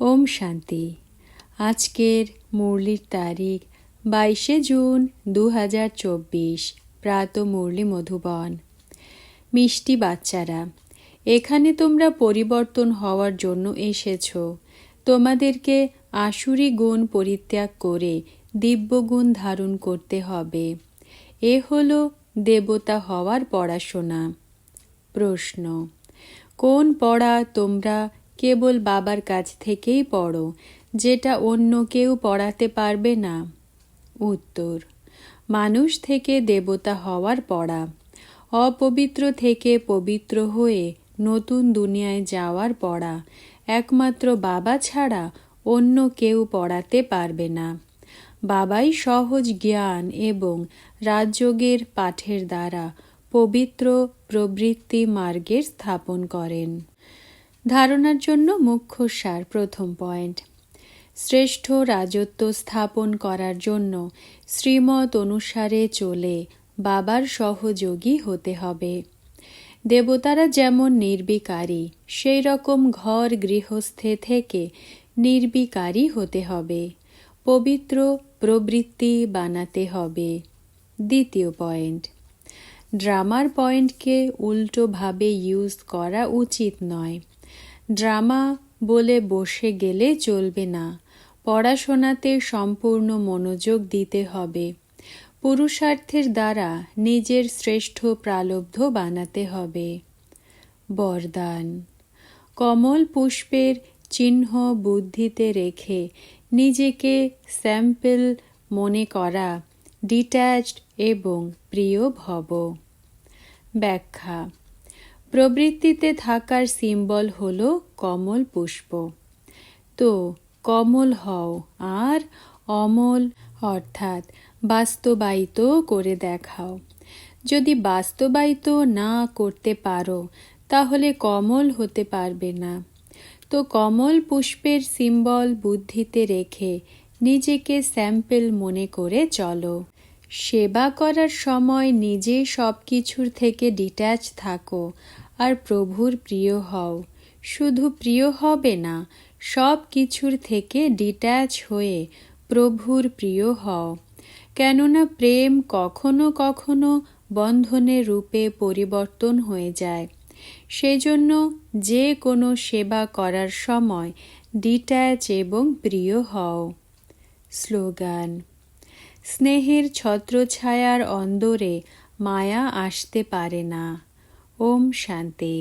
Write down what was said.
ওম শান্তি। আজকের মুরলির তারিখ 22 জুন 2024, প্রাত মুরলি মধুবন। মিষ্টি বাচ্চারা, এখানে তোমরা পরিবর্তন হওয়ার জন্য এসেছ। তোমাদেরকে আসুরি গুণ পরিত্যাগ করে দিব্য গুণ ধারণ করতে হবে। এ হলো দেবতা হওয়ার পড়াশোনা। প্রশ্ন: কোন পড়া তোমরা কেবল বাবার কাছ থেকেই পড়ো, যেটা অন্য কেউ পড়াতে পারবে না? উত্তর: মানুষ থেকে দেবতা হওয়ার পড়া। অপবিত্র থেকে পবিত্র হয়ে নতুন দুনিয়ায় যাওয়ার পড়া একমাত্র বাবা ছাড়া অন্য কেউ পড়াতে পারবে না। বাবাই সহজ জ্ঞান এবং রাজযোগের পাঠের দ্বারা পবিত্র প্রবৃত্তি মার্গের স্থাপন করেন। ধারণার জন্য মুখ্য সার। প্রথম পয়েন্ট: শ্রেষ্ঠ রাজত্ব স্থাপন করার জন্য শ্রীমত অনুসারে চলে বাবার সহযোগী হতে হবে। দেবতারা যেমন নির্বিকারী, সেই রকম ঘর গৃহস্থে থেকে নির্বিকারী হতে হবে। পবিত্র প্রবৃত্তি বানাতে হবে। দ্বিতীয় পয়েন্ট: ড্রামার পয়েন্টকে উল্টোভাবে ইউজ করা উচিত নয়। ড্রামা বলে বসে গেলে চলবে না। পড়াশোনাতে সম্পূর্ণ মনোযোগ দিতে হবে। পুরুষার্থের দ্বারা নিজের শ্রেষ্ঠ প্রালব্ধ বানাতে হবে। বরদান: কমল পুষ্পের চিহ্ন বুদ্ধিতে রেখে নিজেকে স্যাম্পল মনে করা, ডিট্যাচড এবং প্রিয় ভব। ব্যাখ্যা: প্রবৃত্তিতে থাকার সিম্বল হল কমল পুষ্প। তো কমল হও আর অমল অর্থাৎ বাস্তবায়িত করে দেখাও। যদি বাস্তবায়িত না করতে পারো তাহলে কমল হতে পারবে না। তো কমল পুষ্পের সিম্বল বুদ্ধিতে রেখে নিজেকে স্যাম্পল মনে করে চলো। সেবা করার সময় নিজে সব কিছুর থেকে ডিট্যাচ থাকো আর প্রভুর প্রিয় হও। শুধু প্রিয় হবে না, সব কিছুর থেকে ডিট্যাচ হয়ে প্রভুর প্রিয় হও। কেননা প্রেম কখনো কখনো বন্ধনের রূপে পরিবর্তন হয়ে যায়। সেজন্য যে কোনো সেবা করার সময় ডিট্যাচ এবং প্রিয় হও। স্লোগান: স্নেহের ছত্রছায়ার অন্দরে মায়া আসতে পারে না। ওম শান্তি।